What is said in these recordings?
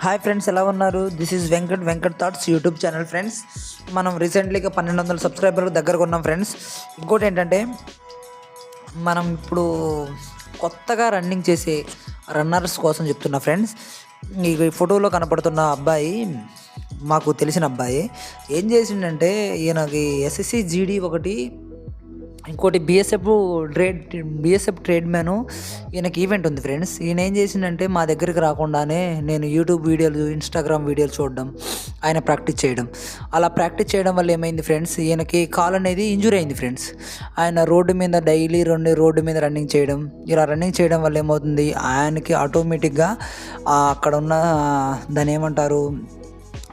Hi friends, ఎలా ఉన్నారు? This is Venkat thoughts YouTube channel friends. మనం రీసెంట్లీగా 1200 సబ్స్క్రైబర్లకు దగ్గరకు ఉన్నాం ఫ్రెండ్స్. ఇంకోటి ఏంటంటే, మనం ఇప్పుడు కొత్తగా రన్నింగ్ చేసే రన్నర్స్ కోసం చెప్తున్నా ఫ్రెండ్స్. ఈ ఫోటోలో కనపడుతున్న అబ్బాయి మాకు తెలిసిన అబ్బాయి. ఏం చేసిండంటే, ఈయనకి ఎస్ఎస్సి జీడీ ఒకటి, ఇంకోటి బిఎస్ఎఫ్ ట్రేడ్ మ్యాను. ఈయనకి ఈవెంట్ ఉంది ఫ్రెండ్స్. ఈయన ఏం చేసిందంటే, మా దగ్గరికి రాకుండానే నేను యూట్యూబ్ వీడియోలు, ఇన్స్టాగ్రామ్ వీడియోలు చూడడం, ఆయన ప్రాక్టీస్ చేయడం. అలా ప్రాక్టీస్ చేయడం వల్ల ఏమైంది ఫ్రెండ్స్, ఈయనకి కాల్ అనేది ఇంజూరీ అయింది ఫ్రెండ్స్. ఆయన రోడ్డు మీద డైలీ రోడ్డు మీద రన్నింగ్ చేయడం, ఇలా రన్నింగ్ చేయడం వల్ల ఏమవుతుంది, ఆయనకి ఆటోమేటిక్గా అక్కడ ఉన్న దాన్ని ఏమంటారు,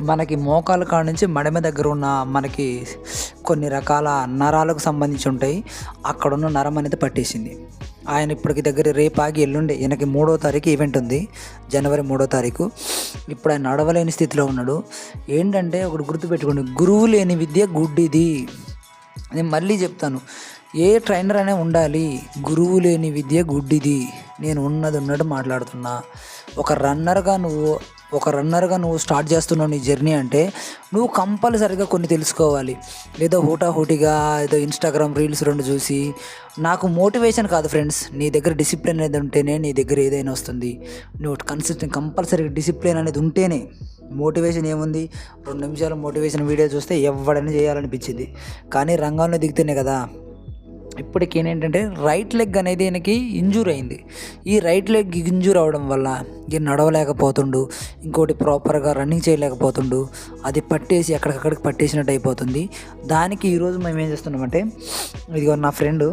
మనకి మోకాల కాడ నుంచి మడమ దగ్గర ఉన్న మనకి కొన్ని రకాల నరాలకు సంబంధించి ఉంటాయి, అక్కడున్న నరం అనేది పట్టేసింది. ఆయన ఇప్పటికి దగ్గర రేపు ఆగి ఎల్లుండే, ఈయనకి 3వ తారీఖు ఈవెంట్ ఉంది, జనవరి 3వ తారీఖు. ఇప్పుడు ఆయన నడవలేని స్థితిలో ఉన్నాడు. ఏంటంటే ఒకటి గుర్తుపెట్టుకోండి, గురువు లేని విద్య గుడ్డిది. నేను మళ్ళీ చెప్తాను, ఏ ట్రైనర్ అనే ఉండాలి, గురువు లేని విద్య గుడ్డిది. నేను ఉన్నట్టు మాట్లాడుతున్నా. ఒక రన్నర్గా నువ్వు స్టార్ట్ చేస్తున్నావు నీ జర్నీ అంటే, నువ్వు కంపల్సరిగా కొన్ని తెలుసుకోవాలి. ఏదో హూటాహూటిగా ఏదో ఇన్స్టాగ్రామ్ రీల్స్ 2 చూసి నాకు మోటివేషన్ కాదు ఫ్రెండ్స్. నీ దగ్గర డిసిప్లిన్ అనేది ఉంటేనే నీ దగ్గర ఏదైనా వస్తుంది. నువ్వు కంపల్సరీగా డిసిప్లిన్ అనేది ఉంటేనే. మోటివేషన్ ఏముంది, 2 నిమిషాలు మోటివేషన్ వీడియో చూస్తే ఎవడైనా చేయాలనిపించింది, కానీ రంగంలో దిగితేనే కదా. ఇప్పటికి ఏంటంటే, రైట్ లెగ్ అనేది ఈయనకి ఇంజూర్ అయింది. ఈ రైట్ లెగ్ ఇంజూర్ అవ్వడం వల్ల ఈయన నడవలేకపోతుండు, ఇంకోటి ప్రాపర్గా రన్నింగ్ చేయలేకపోతుండు. అది పట్టేసి ఎక్కడికక్కడికి పట్టేసినట్టు అయిపోతుంది. దానికి ఈరోజు మేము ఏం చేస్తున్నామంటే, ఇదిగో నా ఫ్రెండు,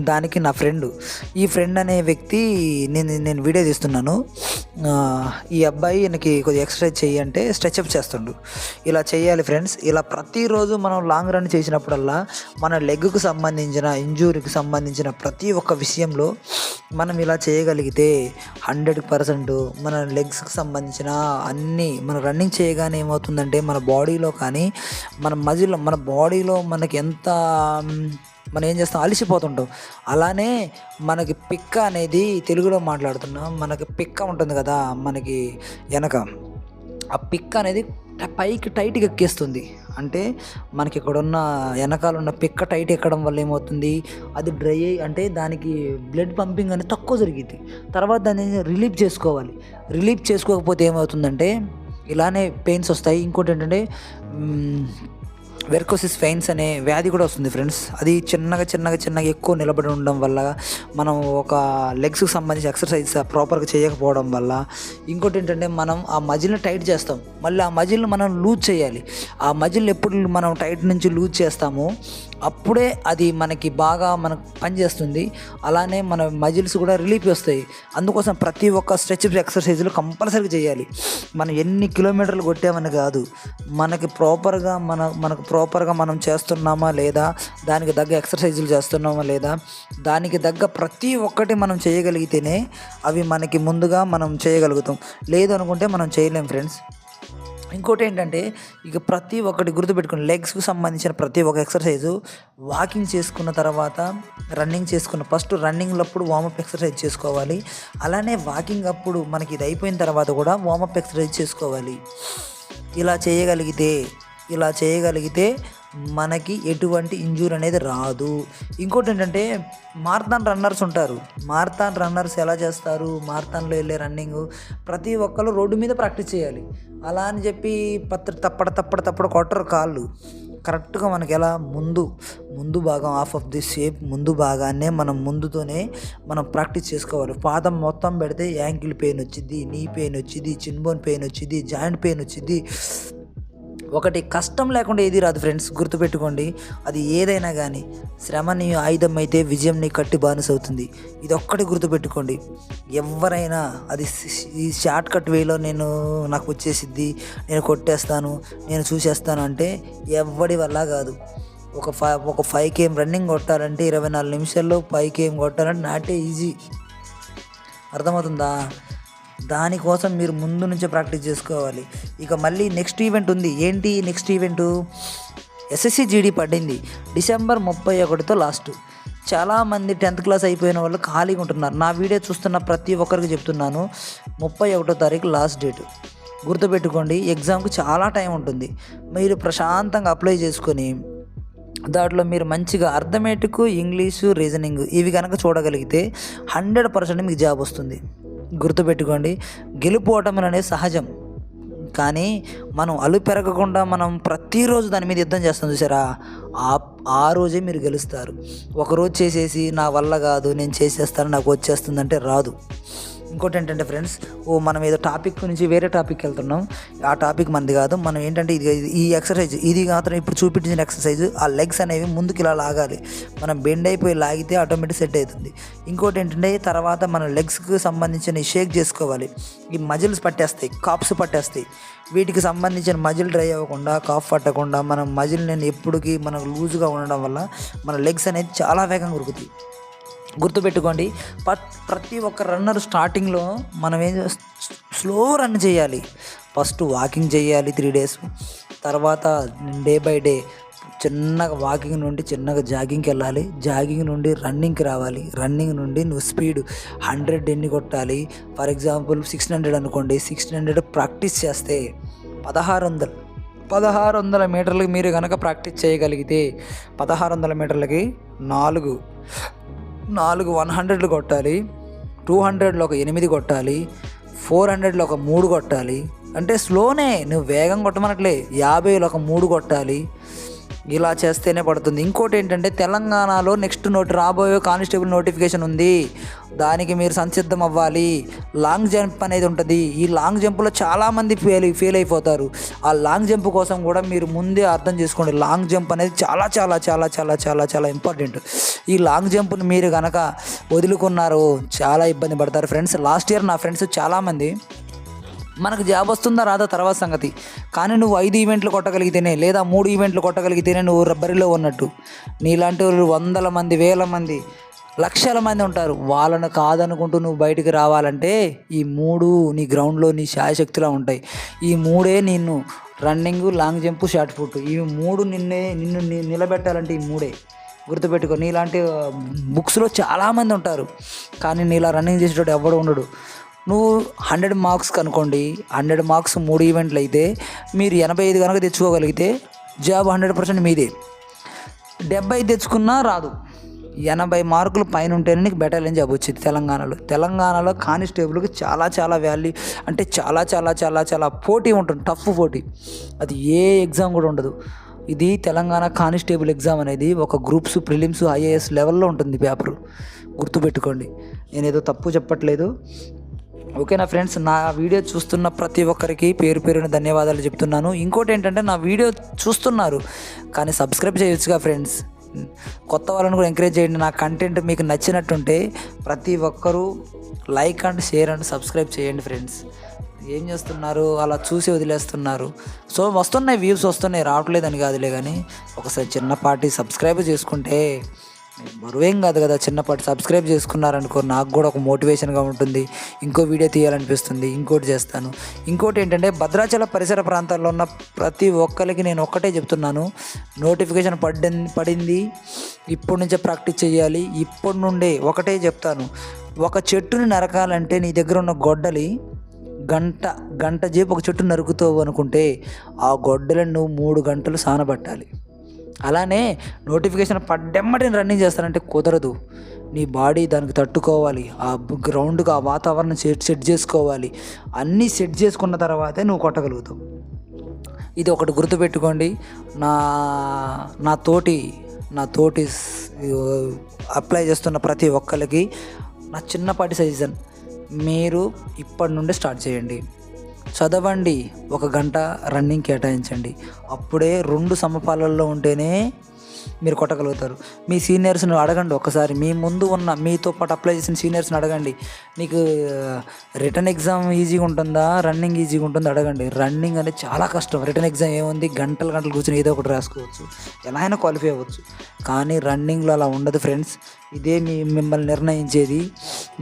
దానికి నా ఫ్రెండ్, ఈ ఫ్రెండ్ అనే వ్యక్తి నేను వీడియో తీస్తున్నాను. ఈ అబ్బాయి ఈయనకి కొద్దిగా ఎక్సర్సైజ్ చెయ్యి అంటే స్ట్రెచ్అప్ చేస్తుండు. ఇలా చేయాలి ఫ్రెండ్స్. ఇలా ప్రతిరోజు మనం లాంగ్ రన్ చేసినప్పుడల్లా మన లెగ్కు సంబంధించిన ఇంజూరీకి సంబంధించిన ప్రతి ఒక్క విషయంలో మనం ఇలా చేయగలిగితే 100% మన లెగ్స్కి సంబంధించిన అన్నీ, మనం రన్నింగ్ చేయగానే ఏమవుతుందంటే, మన బాడీలో కానీ మన బాడీలో మనకి ఎంత మనం ఏం చేస్తాం, అలసిపోతుంటాం. అలానే మనకి పిక్క అనేది, తెలుగులో మాట్లాడుతున్నాం, మనకి పిక్క ఉంటుంది కదా మనకి వెనక, ఆ పిక్క అనేది పైకి టైట్గా ఎక్కేస్తుంది. అంటే మనకి ఇక్కడ ఉన్న వెనకాల ఉన్న పిక్క టైట్ ఎక్కడం వల్ల ఏమవుతుంది, అది డ్రై అయ్యి, అంటే దానికి బ్లడ్ పంపింగ్ అనేది తక్కువ జరిగింది. తర్వాత దాన్ని రిలీఫ్ చేసుకోవాలి. రిలీఫ్ చేసుకోకపోతే ఏమవుతుందంటే, ఇలానే పెయిన్స్ వస్తాయి. ఇంకోటి ఏంటంటే, వెరికోసిస్ వెయిన్స్ అనే వ్యాధి కూడా వస్తుంది ఫ్రెండ్స్. అది చిన్నగా ఎక్కువ నిలబడి ఉండడం వల్ల, మనం ఒక లెగ్స్కి సంబంధించి ఎక్సర్సైజ్ ప్రాపర్గా చేయకపోవడం వల్ల. ఇంకోటి ఏంటంటే, మనం ఆ మజిల్ని టైట్ చేస్తాం, మళ్ళీ ఆ మజిల్ని మనం లూజ్ చేయాలి. ఆ మజిల్ ఎప్పుడు మనం టైట్ నుంచి లూజ్ చేస్తామో అప్పుడే అది మనకి బాగా పనిచేస్తుంది. అలానే మన మజిల్స్ కూడా రిలీఫ్ వస్తాయి. అందుకోసం ప్రతి ఒక్క స్ట్రెచ్ ఎక్సర్సైజులు కంపల్సరీగా చేయాలి. మనం ఎన్ని కిలోమీటర్లు కొట్టామని కాదు, మనకు ప్రాపర్గా మనం చేస్తున్నామా లేదా, దానికి తగ్గ ఎక్సర్సైజులు చేస్తున్నామా లేదా, దానికి తగ్గ ప్రతి ఒక్కటి మనం చేయగలిగితేనే అవి మనకి ముందుగా మనం చేయగలుగుతాం. లేదు అనుకుంటే మనం చేయలేం ఫ్రెండ్స్. ఇంకోటి ఏంటంటే, ఇక ప్రతి ఒక్కటి గుర్తుపెట్టుకుని, లెగ్స్కి సంబంధించిన ప్రతి ఒక్క ఎక్సర్సైజు వాకింగ్ చేసుకున్న తర్వాత, రన్నింగ్ ఫస్ట్ రన్నింగ్లప్పుడు వార్మప్ ఎక్సర్సైజ్ చేసుకోవాలి. అలానే వాకింగ్ అప్పుడు మనకి ఇది అయిపోయిన తర్వాత కూడా వార్మప్ ఎక్సర్సైజ్ చేసుకోవాలి. ఇలా చేయగలిగితే మనకి ఎటువంటి ఇంజూరీ అనేది రాదు. ఇంకోటి ఏంటంటే, మారథాన్ రన్నర్స్ ఉంటారు. మారథాన్ రన్నర్స్ ఎలా చేస్తారు, మారథాన్లో వెళ్ళే రన్నింగ్ ప్రతి ఒక్కరు రోడ్డు మీద ప్రాక్టీస్ చేయాలి. అలా అని చెప్పి తప్పడ కొట్టరు కాళ్ళు. కరెక్ట్గా మనకి ఎలా ముందు భాగం ఆఫ్ ఆఫ్ ది షేప్, ముందు భాగాన్నే మనం ముందుతోనే మనం ప్రాక్టీస్ చేసుకోవాలి. పాదం మొత్తం పెడితే యాంకిల్ పెయిన్ వచ్చింది, నీ పెయిన్ వచ్చింది, చిన్బోన్ పెయిన్ వచ్చింది, జాయింట్ పెయిన్ వచ్చింది. ఒకటి కష్టం లేకుండా ఏది రాదు ఫ్రెండ్స్, గుర్తుపెట్టుకోండి. అది ఏదైనా కానీ, శ్రమ నీ ఆయుధం అయితే విజయం నీ కట్టి బానిస అవుతుంది. ఇది ఒక్కటి గుర్తుపెట్టుకోండి. ఎవరైనా అది ఈ షార్ట్ కట్ వేలో నాకు వచ్చేసిద్ది, నేను కొట్టేస్తాను, నేను చూసేస్తాను అంటే ఎవడి వల్ల కాదు. ఒక 5 km రన్నింగ్ కొట్టాలంటే 24 నిమిషాల్లో 5 km కొట్టాలంటే నాటే ఈజీ. అర్థమవుతుందా? దానికోసం మీరు ముందు నుంచే ప్రాక్టీస్ చేసుకోవాలి. ఇక మళ్ళీ నెక్స్ట్ ఈవెంట్ ఉంది. ఏంటి నెక్స్ట్ ఈవెంటు? ఎస్ఎస్సి జీడీ పడింది, డిసెంబర్ 31తో లాస్ట్. చాలామంది 10th క్లాస్ అయిపోయిన వాళ్ళు ఖాళీగా ఉంటున్నారు. నా వీడియో చూస్తున్న ప్రతి ఒక్కరికి చెప్తున్నాను, 31వ తారీఖు లాస్ట్ డేట్. గుర్తుపెట్టుకోండి, ఎగ్జామ్కి చాలా టైం ఉంటుంది. మీరు ప్రశాంతంగా అప్లై చేసుకొని దాంట్లో మీరు మంచిగా అర్థమెటిక్, ఇంగ్లీషు, రీజనింగ్ ఇవి కనుక చూడగలిగితే 100% మీకు జాబ్ వస్తుంది. గుర్తుపెట్టుకోండి, గెలుపు ఓటములు అనేది సహజం. కానీ మనం పెరగకుండా మనం ప్రతిరోజు దాని మీద యుద్ధం చేస్తాం చూసారా, ఆ రోజే మీరు గెలుస్తారు. ఒకరోజు చేసేసి నా వల్ల కాదు, నేను చేసేస్తాను, నాకు వచ్చేస్తుందంటే రాదు. ఇంకోటి ఏంటంటే ఫ్రెండ్స్, మనం ఏదో టాపిక్ నుంచి వేరే టాపిక్కి వెళ్తున్నాం. ఆ టాపిక్ మనది కాదు. మనం ఏంటంటే ఈ ఎక్సర్సైజ్, ఇది మాత్రం ఇప్పుడు చూపించిన ఎక్సర్సైజ్, ఆ లెగ్స్ అనేవి ముందుకు ఇలా లాగాలి. మనం బెండ్ అయిపోయి లాగితే ఆటోమేటిక్ సెట్ అవుతుంది. ఇంకోటి ఏంటంటే తర్వాత మన లెగ్స్కి సంబంధించిన షేక్ చేసుకోవాలి. ఈ మజిల్స్ పట్టేస్తాయి, కాప్స్ పట్టేస్తాయి. వీటికి సంబంధించిన మజిల్ డ్రై అవ్వకుండా, కాఫ్ పట్టకుండా మనం మజిల్ నేను ఎప్పటికీ మనకు లూజ్గా ఉండడం వల్ల మన లెగ్స్ అనేది చాలా వేగంగా ఉరుకుతాయి. గుర్తుపెట్టుకోండి, ప్రతి ఒక్క రన్నర్ స్టార్టింగ్లో మనం స్లో రన్ చేయాలి. ఫస్ట్ వాకింగ్ చేయాలి 3 days. తర్వాత డే బై డే చిన్నగా వాకింగ్ నుండి చిన్నగా జాగింగ్కి వెళ్ళాలి. జాగింగ్ నుండి రన్నింగ్కి రావాలి. రన్నింగ్ నుండి నువ్వు స్పీడ్ 100 ఎన్ని కొట్టాలి. ఫర్ ఎగ్జాంపుల్ 600 అనుకోండి, 600 ప్రాక్టీస్ చేస్తే 1600 మీటర్లకి మీరు కనుక ప్రాక్టీస్ చేయగలిగితే 1600 మీటర్లకి 4 100లు కొట్టాలి. 200లో ఒక 8 కొట్టాలి. 400లో ఒక 3 కొట్టాలి. అంటే స్లోనే, నువ్వు వేగం కొట్టమనట్లే. 50లో ఒక 3 కొట్టాలి. ఇలా చేస్తేనే పడుతుంది. ఇంకోటి ఏంటంటే తెలంగాణలో నెక్స్ట్ రాబోయే కానిస్టేబుల్ నోటిఫికేషన్ ఉంది. దానికి మీరు సంసిద్ధం అవ్వాలి. లాంగ్ జంప్ అనేది ఉంటుంది. ఈ లాంగ్ జంప్లో చాలామంది ఫెయిల్ అయిపోతారు. ఆ లాంగ్ జంప్ కోసం కూడా మీరు ముందే అర్థం చేసుకోండి. లాంగ్ జంప్ అనేది చాలా చాలా చాలా చాలా చాలా చాలా ఇంపార్టెంట్. ఈ లాంగ్ జంప్ని మీరు కనుక వదులుకున్నారు చాలా ఇబ్బంది పడతారు ఫ్రెండ్స్. లాస్ట్ ఇయర్ నా ఫ్రెండ్స్ చాలామంది మనకు జాబ్ వస్తుందా రాదా తర్వాత సంగతి, కానీ నువ్వు 5 ఈవెంట్లు కొట్టగలిగితేనే, లేదా 3 ఈవెంట్లు కొట్టగలిగితేనే నువ్వు బరిలో ఉన్నట్టు. నీలాంటి వాళ్ళు 100 మంది, 1000 మంది, లక్షల మంది ఉంటారు. వాళ్ళను కాదనుకుంటూ నువ్వు బయటికి రావాలంటే ఈ 3 నీ గ్రౌండ్లో నీ శాయశక్తిలా ఉంటాయి. ఈ 3 నిన్ను running, long jump, shot put, ఈ 3 నిన్ను నిలబెట్టాలంటే ఈ 3 గుర్తుపెట్టుకో. నీలాంటి బుక్స్లో చాలామంది ఉంటారు, కానీ నీలా రన్నింగ్ చేసేటోడు ఎవడు ఉండడు. నువ్వు 100 మార్క్స్ కనుకోండి, 100 మార్క్స్ 3 ఈవెంట్లు అయితే మీరు 85 కనుక తెచ్చుకోగలిగితే జాబ్ 100% మీదే. 70 తెచ్చుకున్నా రాదు. 80 మార్కులు పైన ఉంటేనే నీకు బెటాలియన్ జాబ్ వచ్చింది తెలంగాణలో కానిస్టేబుల్కి చాలా చాలా వాల్యూ, అంటే చాలా చాలా చాలా చాలా పోటీ ఉంటుంది, టఫ్ పోటీ. అది ఏ ఎగ్జామ్ కూడా ఉండదు. ఇది తెలంగాణ కానిస్టేబుల్ ఎగ్జామ్ అనేది ఒక గ్రూప్స్, ప్రిలిమ్స్, IAS లెవెల్లో ఉంటుంది పేపరు. గుర్తుపెట్టుకోండి, నేనేదో తప్పు చెప్పట్లేదు. ఓకేనా ఫ్రెండ్స్, నా వీడియో చూస్తున్న ప్రతి ఒక్కరికి పేరు పేరున ధన్యవాదాలు చెప్తున్నాను. ఇంకోటి ఏంటంటే నా వీడియో చూస్తున్నారు కానీ సబ్స్క్రైబ్ చేయొచ్చుగా ఫ్రెండ్స్. కొత్త వాళ్ళని కూడా ఎంకరేజ్ చేయండి. నా కంటెంట్ మీకు నచ్చినట్టుంటే ప్రతి ఒక్కరూ like and share and subscribe చేయండి ఫ్రెండ్స్. ఏం చేస్తున్నారు, అలా చూసి వదిలేస్తున్నారు. సో వస్తున్నాయి, వ్యూస్ వస్తున్నాయి, రావట్లేదని కాదులే, కానీ ఒకసారి చిన్నపాటి సబ్స్క్రైబ్ చేసుకుంటే బరువేం కాదు కదా. చిన్నపాటి సబ్స్క్రైబ్ చేసుకున్నారనుకో, నాకు కూడా ఒక మోటివేషన్గా ఉంటుంది. ఇంకో వీడియో తీయాలనిపిస్తుంది, ఇంకోటి చేస్తాను. ఇంకోటి ఏంటంటే భద్రాచల పరిసర ప్రాంతాల్లో ఉన్న ప్రతి ఒక్కరికి నేను ఒక్కటే చెప్తున్నాను, నోటిఫికేషన్ పడింది, ఇప్పటి నుంచే ప్రాక్టీస్ చేయాలి. ఇప్పటి నుండే ఒకటే చెప్తాను, ఒక చెట్టుని నరకాలంటే నీ దగ్గర ఉన్న గొడ్డలి గంట సేపు ఒక చెట్టు నరుకుతావు అనుకుంటే ఆ గొడ్డలను నువ్వు 3 గంటలు సానబట్టాలి. అలానే నోటిఫికేషన్ పడ్డెమ్మటి రన్నింగ్ చేస్తానంటే కుదరదు. నీ బాడీ దానికి తట్టుకోవాలి, ఆ గ్రౌండ్కి ఆ వాతావరణం సెట్ చేసుకోవాలి. అన్నీ సెట్ చేసుకున్న తర్వాతే నువ్వు కొట్టగలుగుతావు. ఇది ఒకటి గుర్తుపెట్టుకోండి. నా తోటి అప్లై చేస్తున్న ప్రతి ఒక్కరికి నా చిన్నపాటి సజెషన్, మీరు ఇప్పటి నుండి స్టార్ట్ చేయండి. చదవండి, 1 గంట రన్నింగ్ కేటాయించండి. అప్పుడే 2 సమపాలల్లో ఉంటేనే మీరు కొట్టగలుగుతారు. మీ సీనియర్స్ని అడగండి ఒకసారి, మీ ముందు ఉన్న మీతో పాటు అప్లై చేసిన సీనియర్స్ని అడగండి, నీకు రిటర్న్ ఎగ్జామ్ ఈజీగా ఉంటుందా, రన్నింగ్ ఈజీగా ఉంటుందా అడగండి. రన్నింగ్ అనేది చాలా కష్టం. రిటర్న్ ఎగ్జామ్ ఏముంది, గంటలు కూర్చొని ఏదో ఒకటి రాసుకోవచ్చు, ఎలా అయినా క్వాలిఫై అవ్వచ్చు. కానీ రన్నింగ్లో అలా ఉండదు ఫ్రెండ్స్. ఇదే మిమ్మల్ని నిర్ణయించేది.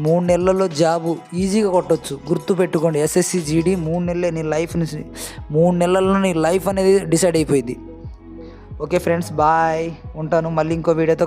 3 నెలల్లో జాబు ఈజీగా కొట్టవచ్చు. గుర్తుపెట్టుకోండి, SSC GD 3 నెలలే నీ లైఫ్ని, 3 నెలల్లో నీ లైఫ్ అనేది డిసైడ్ అయిపోయింది. ఓకే ఫ్రెండ్స్, బాయ్, ఉంటాను. మళ్ళీ ఇంకో వీడియోతో